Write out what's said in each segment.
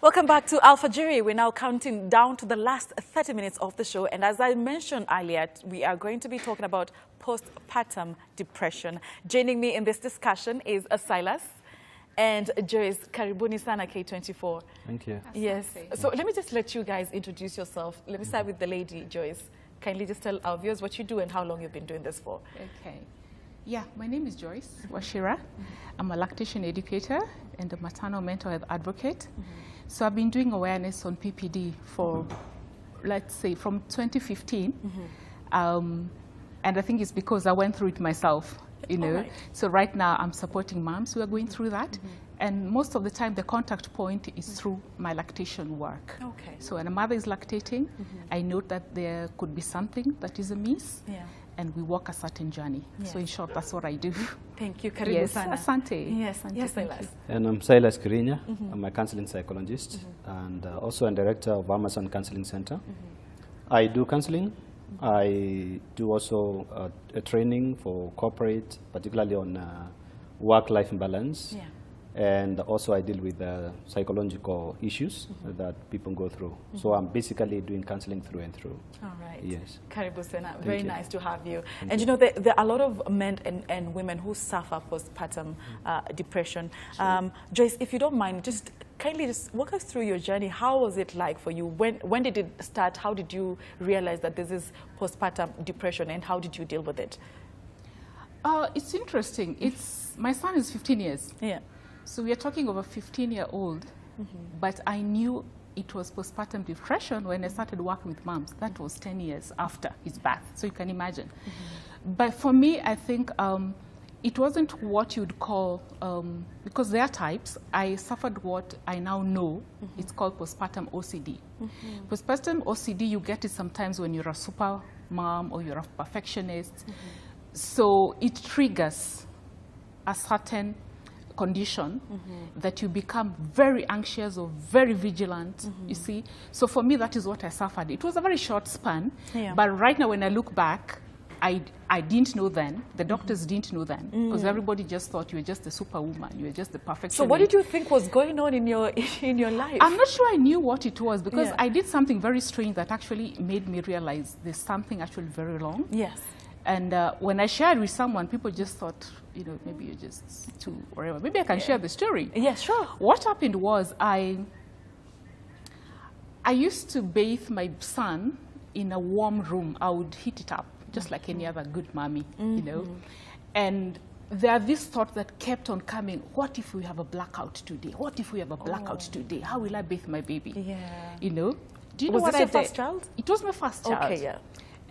Welcome back to Alpha Jury. We're now counting down to the last 30 minutes of the show. And as I mentioned earlier, we are going to be talking about postpartum depression. Joining me in this discussion is Silas and Joyce. Karibuni sana K24. Thank you. Yes. So let me just let you guys introduce yourself. Let me start with the lady, Joyce. Kindly just tell our viewers what you do and how long you've been doing this for. Okay. Yeah, my name is Joyce Washira. I'm a lactation educator and a maternal mental health advocate. So I've been doing awareness on PPD for, let's say, from 2015. And I think it's because I went through it myself, you know. Right. So right now I'm supporting moms who are going through that. And most of the time the contact point is through my lactation work. Okay. So when a mother is lactating, I note that there could be something that is amiss. Yeah. And we walk a certain journey. Yes. So in short, that's what I do. Thank you. Karibu Yes, sana. asante. Yes, yes, Thank Silas. And I'm Silas Kiriinya. I'm a counseling psychologist and also a director of Amazon Counseling Center. I do counseling. I do also a training for corporate, particularly on work-life balance. Yeah. And also I deal with psychological issues that people go through. So I'm basically doing counseling through and through. All right. Yes. Karibu sana. Very you. nice to have you. And you know, there are a lot of men and women who suffer postpartum depression. Joyce, if you don't mind, just kindly just walk us through your journey. How was it like for you? When did it start? How did you realize that this is postpartum depression, and how did you deal with it? It's interesting. My son is 15 years. Yeah. So we are talking of a 15-year-old, but I knew it was postpartum depression when I started working with moms. That was 10 years after his birth, so you can imagine. But for me, I think it wasn't what you'd call, because there are types. I suffered what I now know, it's called postpartum OCD. Postpartum OCD, you get it sometimes when you're a super mom or you're a perfectionist. So it triggers a certain condition that you become very anxious or very vigilant, you see. So for me, that is what I suffered. It was a very short span, but right now when I look back, I didn't know then, the doctors didn't know then, because everybody just thought you were just a superwoman, you were just the perfectionist. So what did you think was going on in your life? I'm not sure I knew what it was, because I did something very strange that actually made me realize there's something actually very wrong. Yes. And when I shared with someone, people just thought, you know, maybe you're just too, whatever. Maybe I can share the story. Yes, sure. What happened was I used to bathe my son in a warm room. I would heat it up, just like any other good mommy, you know. And there are these thoughts that kept on coming. What if we have a blackout today? What if we have a blackout today? How will I bathe my baby? Yeah. You know? Do you know Was what this I your did? first child? It was my first child. Okay, yeah.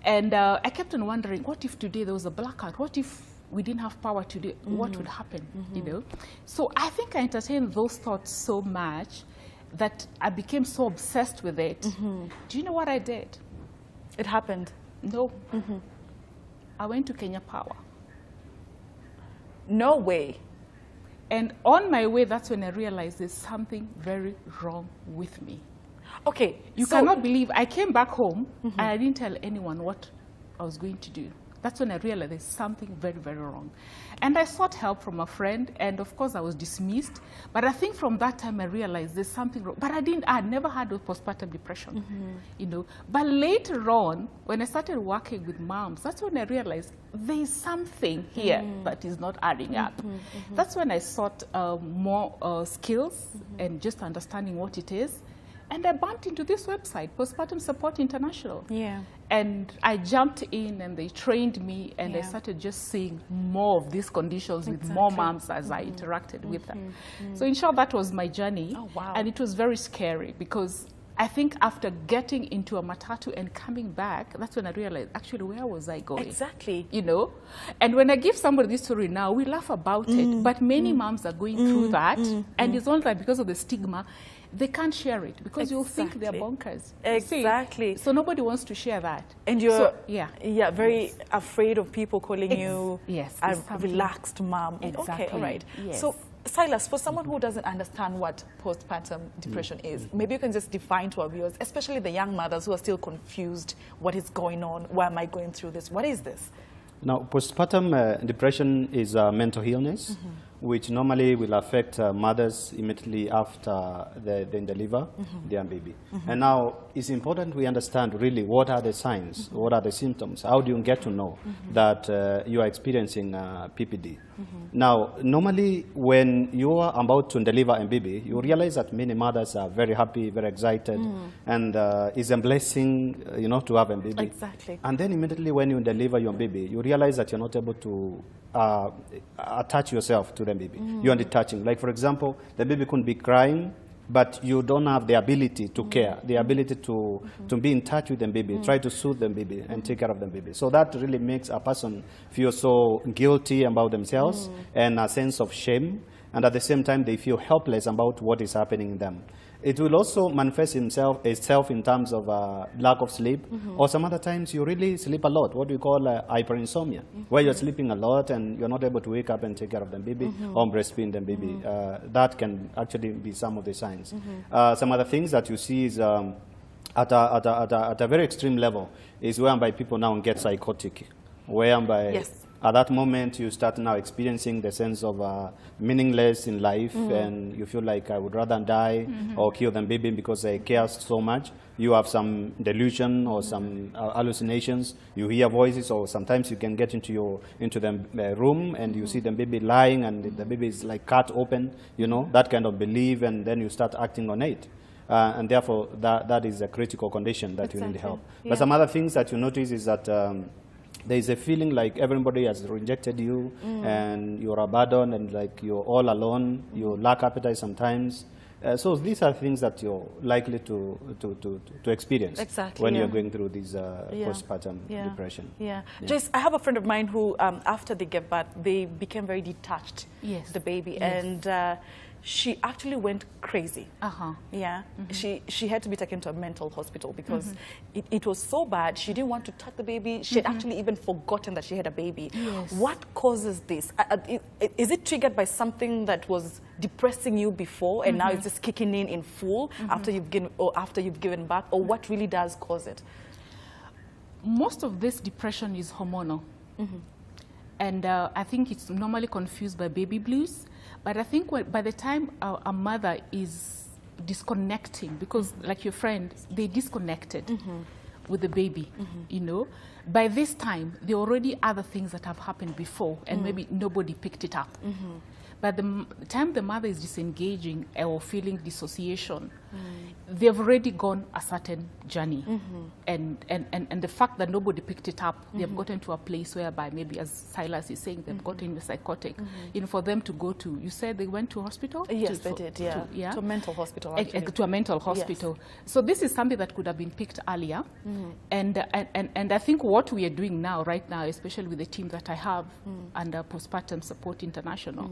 And I kept on wondering, what if today there was a blackout? What if we didn't have power today? What would happen, you know? So I think I entertained those thoughts so much that I became so obsessed with it. Do you know what I did? It happened. No. I went to Kenya Power. No way. And on my way, that's when I realized there's something very wrong with me. Okay. You cannot believe I came back home and I didn't tell anyone what I was going to do. That's when I realized there's something very, very wrong. And I sought help from a friend, and of course I was dismissed. But I think from that time I realized there's something wrong. But I had never had of postpartum depression, you know. But later on, when I started working with moms, that's when I realized there's something here that is not adding up. That's when I sought more skills and just understanding what it is. And I bumped into this website, Postpartum Support International. Yeah. And I jumped in and they trained me, and I started just seeing more of these conditions with more moms as I interacted with them. So in short, that was my journey. Oh, wow. And it was very scary, because I think after getting into a matatu and coming back, that's when I realized, actually, where was I going? Exactly. You know? And when I give somebody this story now, we laugh about it, but many moms are going through that, and it's only that because of the stigma, they can't share it, because you'll think they're bonkers. Exactly. See? So nobody wants to share that. And you're very Yes. afraid of people calling you a relaxed mom. Exactly. Okay, all right. Yes. So Silas, for someone who doesn't understand what postpartum depression is, maybe you can just define to our viewers, especially the young mothers who are still confused, what is going on, why am I going through this, what is this? Now, postpartum depression is a mental illness which normally will affect mothers immediately after they deliver their baby. And now it's important we understand really what are the signs, what are the symptoms, how do you get to know that you are experiencing PPD. Now, normally when you are about to deliver a baby, you realize that many mothers are very happy, very excited, and it's a blessing, you know, to have a baby. Exactly. And then immediately when you deliver your baby, you realize that you're not able to attach yourself to the baby. You're detaching. Like, for example, the baby could be crying, but you don't have the ability to care, the ability to be in touch with the baby, try to soothe the baby and take care of the baby. So that really makes a person feel so guilty about themselves and a sense of shame. And at the same time, they feel helpless about what is happening in them. It will also manifest itself in terms of lack of sleep, or some other times you really sleep a lot, what we call hyperinsomnia, where you're sleeping a lot and you're not able to wake up and take care of the baby or breastfeed the baby. That can actually be some of the signs. Some other things that you see is at a very extreme level is whereby people now get psychotic, whereby at that moment you start now experiencing the sense of meaningless in life, and you feel like I would rather die or kill the baby because I care so much. You have some delusion or some hallucinations. You hear voices, or sometimes you can get into the room and you see the baby lying and the baby is like cut open, you know, that kind of belief, and then you start acting on it. And therefore, that is a critical condition that you need help. But some other things that you notice is that there is a feeling like everybody has rejected you and you're abandoned and like you're all alone. You lack appetite sometimes. So these are things that you're likely to experience when you're going through this postpartum depression. Joyce, I have a friend of mine who, after they gave birth, they became very detached, the baby, and she actually went crazy. She had to be taken to a mental hospital because it was so bad. She didn't want to touch the baby. She had actually even forgotten that she had a baby. What causes this? Is it triggered by something that was depressing you before and now it's just kicking in full after you've given birth, or what really does cause it? Most of this depression is hormonal. And I think it's normally confused by baby blues. But I think by the time a mother is disconnecting, because like your friend, they disconnected with the baby, you know, by this time, there are already other things that have happened before, and maybe nobody picked it up. By the time the mother is disengaging or feeling dissociation, they've already gone a certain journey. And the fact that nobody picked it up, they've gotten to a place whereby maybe, as Silas is saying, they've gotten psychotic. You know, for them to go to, you said they went to hospital? Yes, they did, to a mental hospital. To a mental hospital. So this is something that could have been picked earlier. And I think what we are doing now, right now, especially with the team that I have under Postpartum Support International,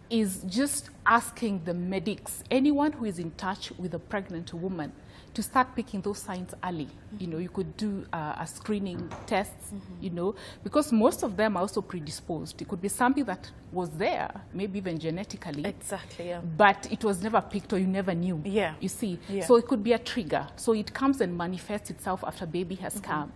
is just asking the medics, anyone who is in touch with a pregnant woman, to start picking those signs early. You know, you could do a screening tests, you know, because most of them are also predisposed. It could be something that was there, maybe even genetically. Exactly, but it was never picked, or you never knew. You see. So it could be a trigger. So it comes and manifests itself after baby has come.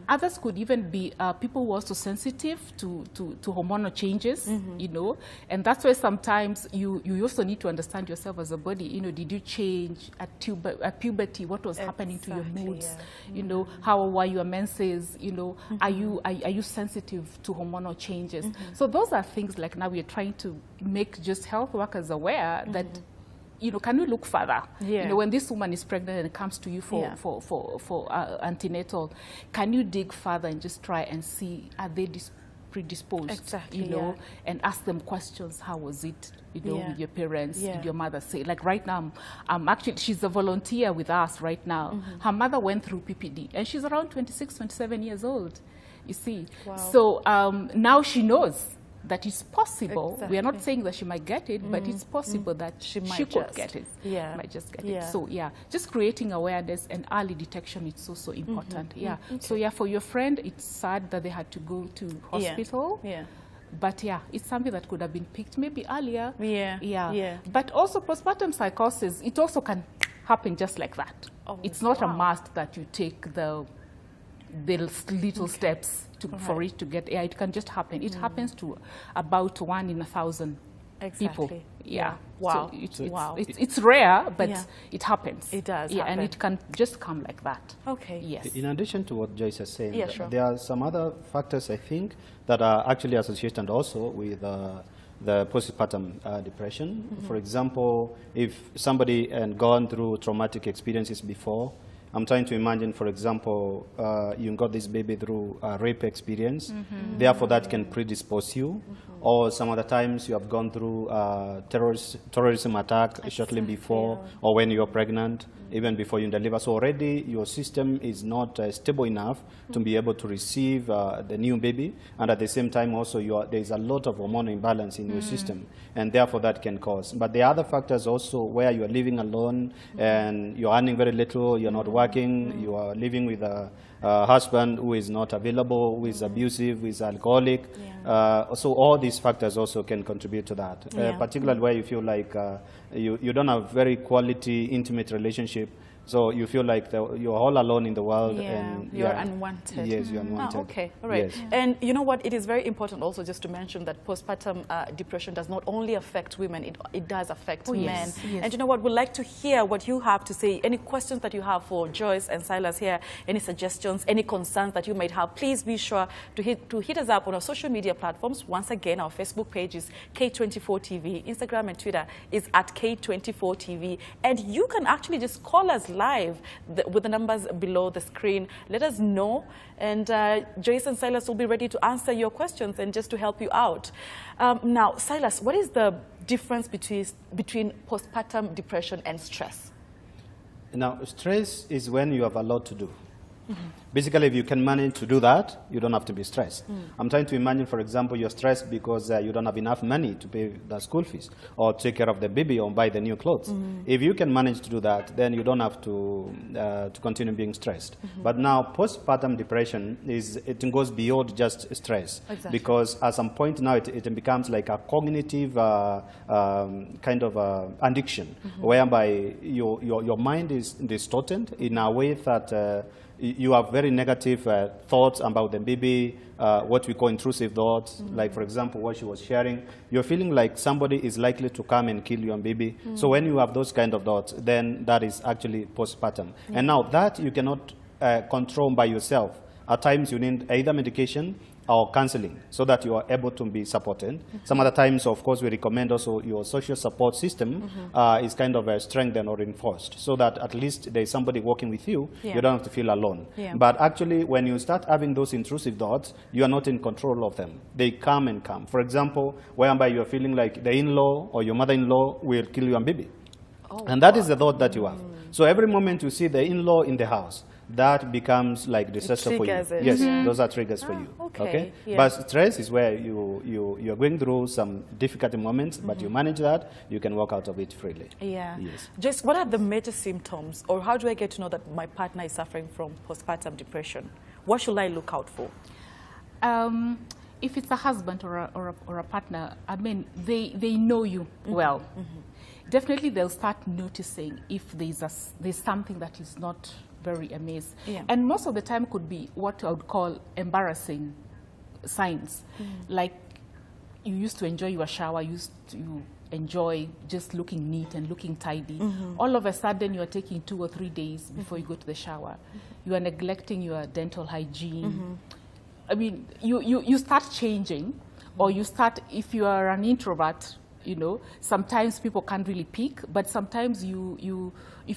Others could even be people who are also sensitive to hormonal changes, you know, and that's why sometimes you also need to understand yourself as a body. You know, did you change at puberty? What was happening to your moods? You know, how were your menses? You know, are you sensitive to hormonal changes? So those are things like now we are trying to make just health workers aware that, you know, can we look further? You know, when this woman is pregnant and comes to you for antenatal, can you dig further and just try and see, are they predisposed? You know, and ask them questions. How was it, you know, with your parents? Did your mother say? Like right now, actually, she's a volunteer with us right now. Her mother went through PPD, and she's around 26, 27 years old, you see. So now she knows that it's possible. We are not saying that she might get it, but it's possible that she could get it. Might just get it. So just creating awareness and early detection is so important. So for your friend, it's sad that they had to go to hospital. But it's something that could have been picked maybe earlier. But also postpartum psychosis, it also can happen just like that. It's not a must that you take the little steps for it to get, it can just happen. It happens to about 1 in 1,000 Exactly. people. Yeah. Wow. So Wow. It's rare, but it happens. It does Yeah, happen. and it can just come like that. Okay. Yes. In addition to what Joyce is saying, Yeah, sure. there are some other factors, I think, that are actually associated also with the postpartum depression. For example, if somebody had gone through traumatic experiences before, I'm trying to imagine, for example, you got this baby through a rape experience, therefore that can predispose you. Or some other times you have gone through terrorism attack shortly before, or when you're pregnant, even before you deliver. So already your system is not stable enough to be able to receive the new baby, and at the same time also there is a lot of hormonal imbalance in your system, and therefore that can cause. But the other factors also, where you are living alone and you're earning very little, you're not working, you are living with a husband who is not available, who is abusive, who is alcoholic. So all these factors also can contribute to that, particularly where you feel like you don't have very quality, intimate relationship. So you feel like you're all alone in the world. And you're unwanted. Yes, you're unwanted. Okay, all right. Yes. And you know what? It is very important also just to mention that postpartum depression does not only affect women, it does affect men. Yes. And you know what? We'd like to hear what you have to say. Any questions that you have for Joyce and Silas here, any suggestions, any concerns that you might have, please be sure to hit us up on our social media platforms. Once again, our Facebook page is K24TV. Instagram and Twitter is at K24TV. And you can actually just call us live with the numbers below the screen. Let us know, and Joyce and Silas will be ready to answer your questions and just to help you out. Now, Silas, what is the difference between postpartum depression and stress? Now, stress is when you have a lot to do. Basically, if you can manage to do that, you don't have to be stressed. I'm trying to imagine, for example, you're stressed because you don't have enough money to pay the school fees or take care of the baby or buy the new clothes. If you can manage to do that, then you don't have to continue being stressed. But now, postpartum depression, it goes beyond just stress. Exactly. Because at some point now, it becomes like a cognitive kind of addiction, whereby your mind is distorted in a way that you have very negative thoughts about the baby, what we call intrusive thoughts. Like, for example, what she was sharing, you're feeling like somebody is likely to come and kill your baby. So when you have those kind of thoughts, then that is actually postpartum. And now that you cannot control by yourself. At times you need either medication or counseling so that you are able to be supported. Some other times, of course, we recommend also your social support system is kind of strengthened or reinforced so that at least there is somebody working with you. You don't have to feel alone. But actually, when you start having those intrusive thoughts, you are not in control of them. They come and come. For example, whereby you are feeling like the in-law or your mother-in-law will kill your baby. And that is the thought that you have. So every moment you see the in-law in the house, that becomes like disaster for you. Yes, those are triggers for you. Okay. But stress is where you're going through some difficult moments, but you manage that, you can walk out of it freely. Yes. Just what are the major symptoms, or how do I get to know that my partner is suffering from postpartum depression? What should I look out for? If it's a husband or a partner, I mean, they know you well. Definitely they'll start noticing if there's something that is not very amiss. And most of the time could be what I would call embarrassing signs. Like you used to enjoy your shower, you enjoy just looking neat and looking tidy. All of a sudden you are taking 2 or 3 days before you go to the shower. You are neglecting your dental hygiene. I mean, you start changing, or you start, if you are an introvert, you know, sometimes people can't really pick, but sometimes if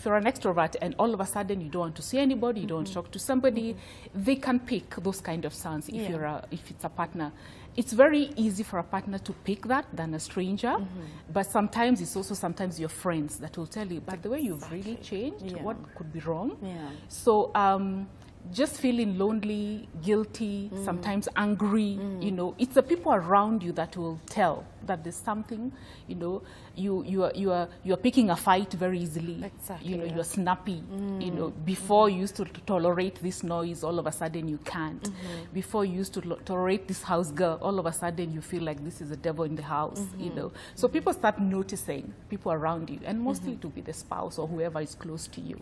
you're an extrovert and all of a sudden you don't want to see anybody, you don't want to talk to somebody, they can pick those kind of signs if it's a partner. It's very easy for a partner to pick that than a stranger, but sometimes it's also your friends that will tell you, by the way, you've really changed, what could be wrong? So just feeling lonely, guilty, sometimes angry, you know, it's the people around you that will tell that there's something, you know, you are picking a fight very easily. You know, you're snappy. You know, before you used to tolerate this noise, all of a sudden you can't. Before you used to tolerate this house girl, all of a sudden you feel like this is a devil in the house. You know, so people start noticing people around you, and mostly it will be the spouse or whoever is close to you.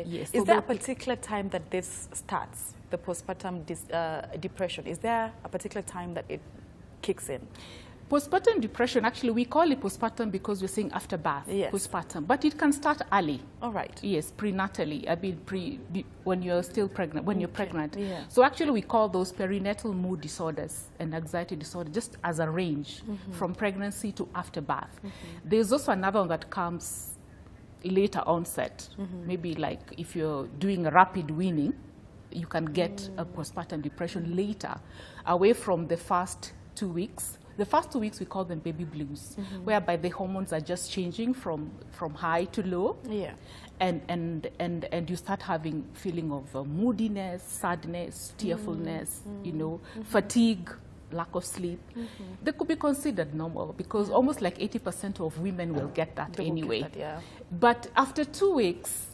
Yes. Is there a particular time that this starts, the postpartum depression? Is there a particular time that it kicks in? Postpartum depression, actually, we call it postpartum because we're saying after birth, yes. postpartum. But it can start early. All right. Yes, prenatally. I mean, when you're still pregnant, when you're pregnant. Yeah. So actually, we call those perinatal mood disorders and anxiety disorder just as a range from pregnancy to after birth. There's also another one that comes later onset. Maybe like if you're doing a rapid weaning, you can get a postpartum depression later, away from the first 2 weeks. The first 2 weeks we call them baby blues, whereby the hormones are just changing from high to low. Yeah. And you start having feeling of moodiness, sadness, tearfulness, you know, fatigue, lack of sleep. They could be considered normal because almost like 80% of women will get that anyway. Get that, yeah. But after 2 weeks,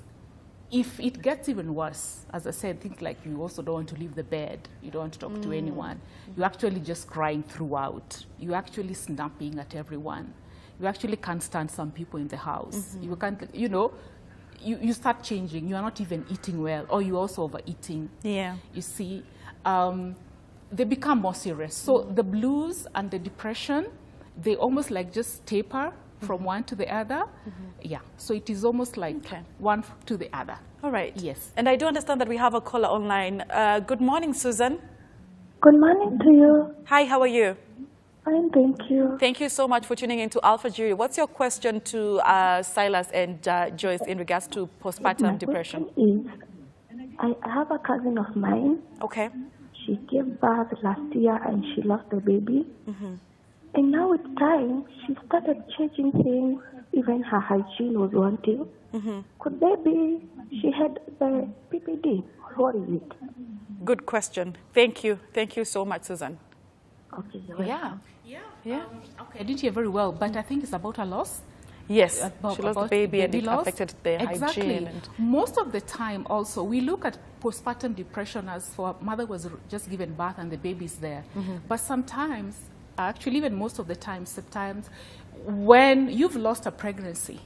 if it gets even worse, as I said, think like you also don't want to leave the bed, you don't want to talk to anyone, you're actually just crying throughout, you're actually snapping at everyone, you actually can't stand some people in the house, you can't, you know, you start changing, you are not even eating well, or you're also overeating. Yeah. You see, they become more serious. So the blues and the depression, they almost like just taper from one to the other. Yeah, so it is almost like one to the other. All right. Yes. And I do understand that we have a caller online. Good morning, Susan. Good morning to you. Hi, how are you? Fine, thank you. Thank you so much for tuning in to Alpha Jury. What's your question to Silas and Joyce in regards to postpartum depression? Is, I have a cousin of mine. Okay. She gave birth last year and she lost the baby. And now with time, she started changing things. Even her hygiene was wanting. Could there be, she had the PPD? What is it? Good question. Thank you. Thank you so much, Susan. Okay. Yeah. Okay, I didn't hear very well, but I think it's about a loss. Yes, she lost the baby and it loss. affected the hygiene. And most of the time also, we look at postpartum depression as for a mother was just given birth and the baby's there. But sometimes, actually even most of the time, sometimes when you've lost a pregnancy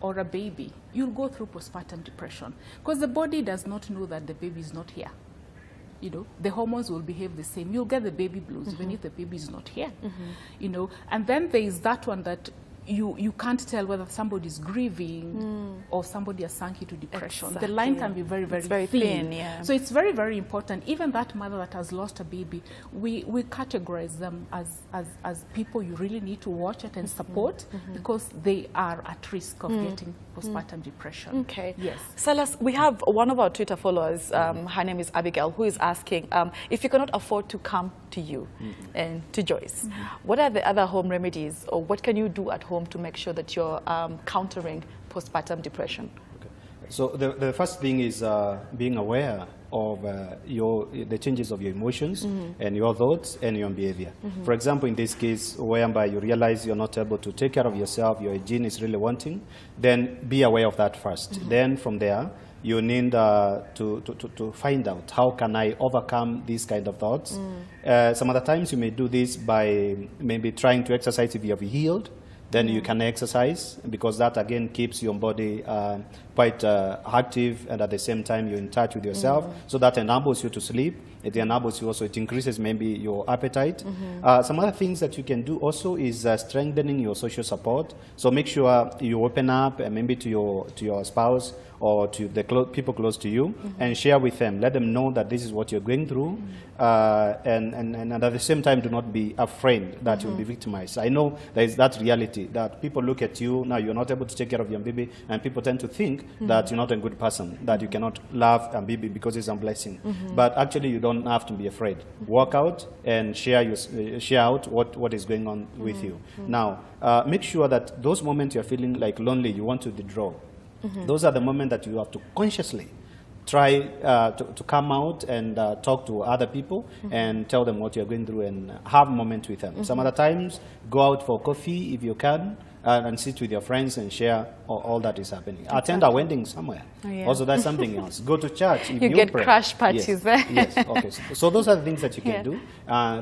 or a baby, you'll go through postpartum depression because the body does not know that the baby is not here. You know, the hormones will behave the same. You'll get the baby blues even if the baby is not here. You know, and then there is that one that you can't tell whether somebody is grieving or somebody has sunk into depression. The line can be very, very thin. Yeah. So it's very, very important. Even that mother that has lost a baby, we categorize them as people you really need to watch it and support because they are at risk of getting postpartum depression. Okay. Yes. Silas, we have one of our Twitter followers, her name is Abigail, who is asking, if you cannot afford to come to you and to Joyce, what are the other home remedies or what can you do at home to make sure that you're countering postpartum depression? Okay. So the first thing is being aware of the changes of your emotions and your thoughts and your behavior. For example, in this case, whereby you realize you're not able to take care of yourself, your hygiene is really wanting, then be aware of that first. Then from there, you need to find out how can I overcome these kind of thoughts. Some other times you may do this by maybe trying to exercise if you have healed. Then you can exercise because that again keeps your body quite active and at the same time you're in touch with yourself. So that enables you to sleep. It enables you also, it increases maybe your appetite. Some other things that you can do also is strengthening your social support. So make sure you open up maybe to your spouse or to the people close to you and share with them. Let them know that this is what you're going through. And at the same time, do not be afraid that you'll be victimized. I know there is that reality that people look at you, now you're not able to take care of your baby, and people tend to think that you're not a good person, that you cannot love a baby because it's a blessing. But actually, you don't have to be afraid. Walk out and share out what is going on with you. Now, make sure that those moments you're feeling like lonely, you want to withdraw. Those are the moments that you have to consciously try to come out and talk to other people and tell them what you're going through and have a moment with them. Some other times, go out for coffee if you can. and sit with your friends and share all that is happening. Attend a wedding somewhere. Oh, yeah. Also, that's something else. Go to church. You get pray. crash parties there. Yes. Okay. So those are the things that you can do.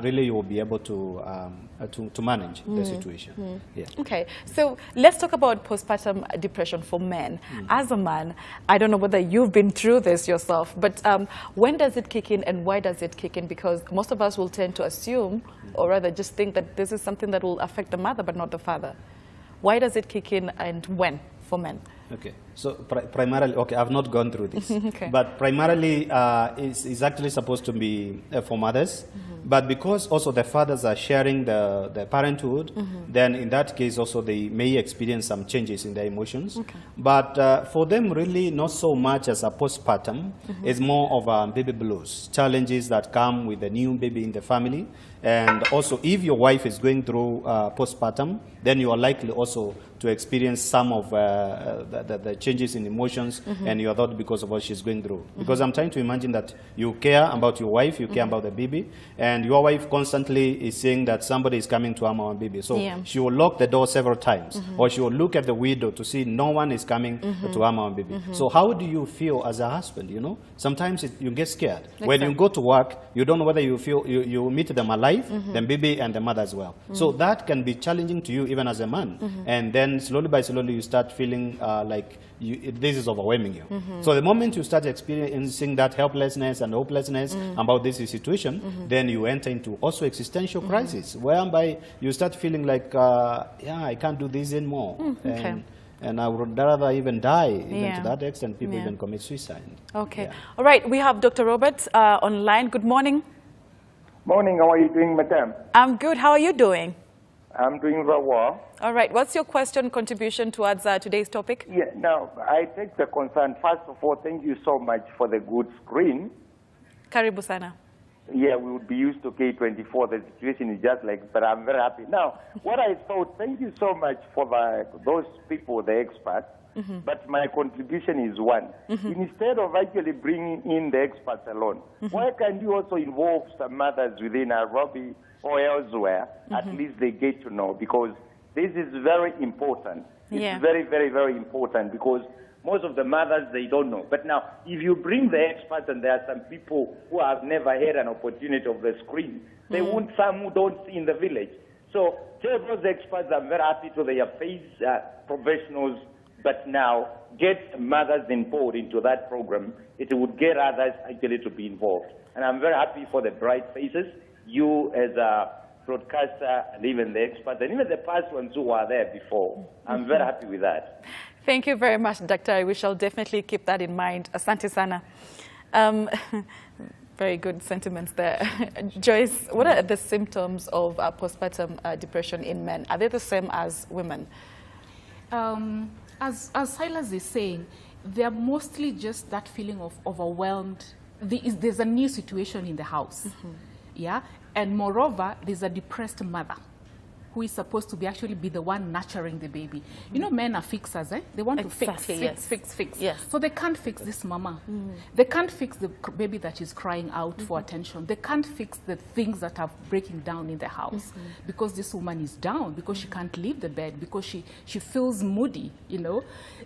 Really, you will be able to manage the situation. Yeah. Okay. So let's talk about postpartum depression for men. As a man, I don't know whether you've been through this yourself, but when does it kick in and why does it kick in? Because most of us will tend to assume, or rather just think that this is something that will affect the mother but not the father. Why does it kick in and when for men? Okay, so primarily, okay, I've not gone through this, okay. But primarily it's actually supposed to be for mothers, but because also the fathers are sharing the parenthood, then in that case also they may experience some changes in their emotions. Okay. But for them really not so much as a postpartum, it's more of a baby blues, challenges that come with the new baby in the family. And also if your wife is going through postpartum, then you are likely also to experience some of the changes in emotions and your thought because of what she's going through. Because I'm trying to imagine that you care about your wife, you care about the baby, and your wife constantly is saying that somebody is coming to harm our baby. So she will lock the door several times, or she will look at the window to see no one is coming to harm our baby. So how do you feel as a husband, you know? Sometimes you get scared. Exactly. When you go to work, you don't know whether you feel you meet them alive, the baby and the mother as well. So that can be challenging to you even as a man. And then slowly by slowly you start feeling like this is overwhelming you. So the moment you start experiencing that helplessness and hopelessness about this situation, then you enter into also existential crisis, whereby you start feeling like, yeah, I can't do this anymore. And I would rather even die, even to that extent, people even commit suicide. Okay. Yeah. All right, we have Dr. Robert online. Good morning. Morning, how are you doing, madam? I'm good. How are you doing? I'm doing very well. All right. What's your question, contribution towards today's topic? Yeah, now, I take the concern. First of all, thank you so much for the good screen. Karibu sana. Yeah, we would be used to K24. The situation is just like, but I'm very happy. Now, what I thought, thank you so much for those people, the experts. But my contribution is one. Instead of actually bringing in the experts alone, why can't you also involve some mothers within Nairobi or elsewhere? At least they get to know, because this is very important. It's very, very, very important, because most of the mothers, they don't know. But now, if you bring the experts, and there are some people who have never had an opportunity of the screen, they want some who don't see in the village. So tell those experts, I'm very happy to their face professionals, but now get mothers involved into that program. It would get others actually to be involved. And I'm very happy for the bright faces, you as a broadcaster, and even the experts, and even the past ones who were there before. I'm very happy with that. Thank you very much, Dr. We shall definitely keep that in mind. Asante sana. Very good sentiments there. Joyce, what are the symptoms of postpartum depression in men? Are they the same as women? As Silas is saying, they're mostly just that feeling of overwhelmed. There's a new situation in the house, yeah? And moreover, there's a depressed mother who is supposed to actually be the one nurturing the baby. You know, men are fixers, eh? They want to fix. Yes. So they can't fix this mama. They can't fix the baby that is crying out for attention. They can't fix the things that are breaking down in the house because this woman is down, because she can't leave the bed, because she feels moody, you know.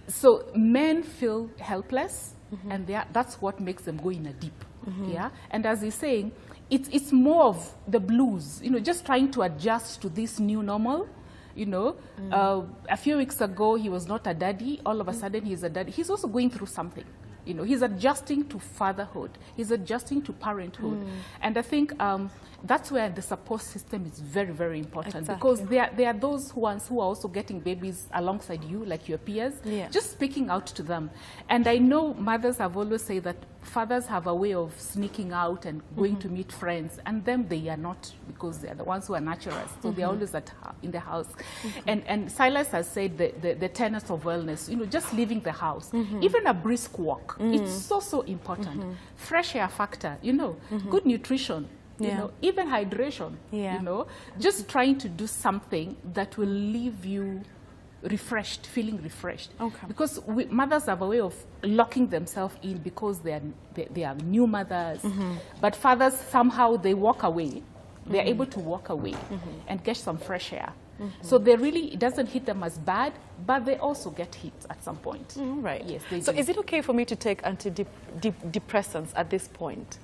So men feel helpless, and that's what makes them go in a deep, yeah? And as he's saying, it's more of the blues, you know, just trying to adjust to this new normal, you know. A few weeks ago, he was not a daddy. All of a sudden, he's a daddy. He's also going through something, you know. He's adjusting to fatherhood. He's adjusting to parenthood. And I think that's where the support system is very, very important. Because there are those ones who are also getting babies alongside you, like your peers, just speaking out to them. And I know mothers have always said that fathers have a way of sneaking out and going to meet friends, and them they are not, because they are the ones who are naturalists. So they are always in the house. And Silas has said the tenets of wellness, you know, just leaving the house, even a brisk walk, it's so important. Fresh air factor, you know, good nutrition, you know, even hydration, you know, just trying to do something that will leave you refreshed, feeling refreshed. Because mothers have a way of locking themselves in because they are new mothers. But fathers, somehow they walk away. They're able to walk away and get some fresh air. So they really, it doesn't hit them as bad, but they also get hit at some point. Right. Yes, they So do. is it okay for me to take antidepressants at this point?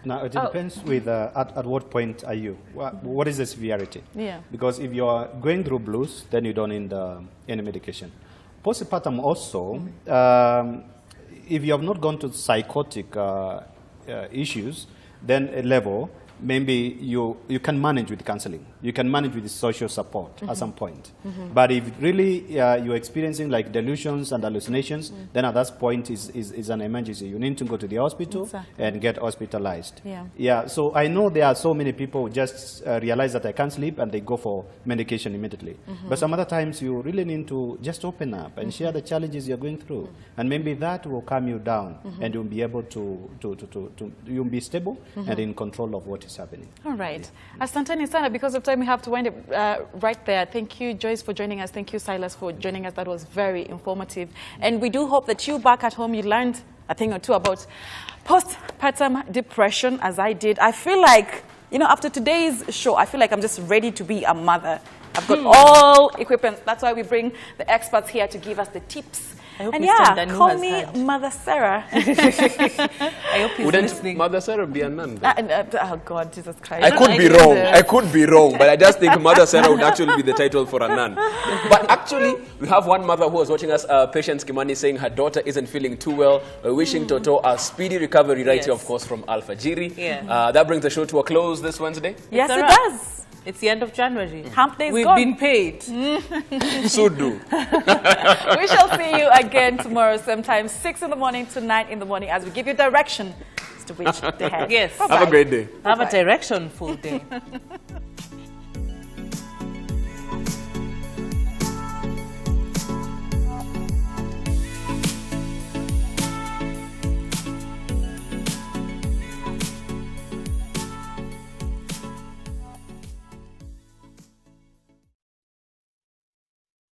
Now, it depends with at what point are you? What is the severity? Yeah. Because if you are going through blues, then you don't need any medication. Postpartum also, if you have not gone to psychotic issues, then a level, maybe you can manage with counseling. You can manage with social support at some point. But if really you're experiencing like delusions and hallucinations, then at that point is an emergency. You need to go to the hospital and get hospitalized. Yeah. So I know there are so many people who just realize that I can't sleep and they go for medication immediately. But some other times you really need to just open up and share the challenges you're going through. And maybe that will calm you down and you'll be able you'll be stable and in control of what is happening. All right. Asanteni sana. Because of time, we have to wind it right there. Thank you, Joyce, for joining us. Thank you, Silas, for joining us. That was very informative. And we do hope that you back at home, you learned a thing or two about postpartum depression, as I did. I feel like, you know, after today's show, I feel like I'm just ready to be a mother. I've got all equipment. That's why we bring the experts here to give us the tips. And yeah, call me Mother Sarah. I hope he's listening. Mother Sarah be a nun? Oh God, Jesus Christ. I could be wrong. I could be wrong, but I just think Mother Sarah would actually be the title for a nun. But actually, we have one mother who was watching us, Patience Kimani, saying her daughter isn't feeling too well. We're wishing Toto a speedy recovery right here, of course, from Alpha Jiri. Yeah. That brings the show to a close this Wednesday. Yes, it does. It's the end of January. Hump day's We've gone. been paid. So do. We shall see you again tomorrow, sometime 6 in the morning to 9 in the morning, as we give you direction as to which they have. Yes. Have a great day. Have a direction full day.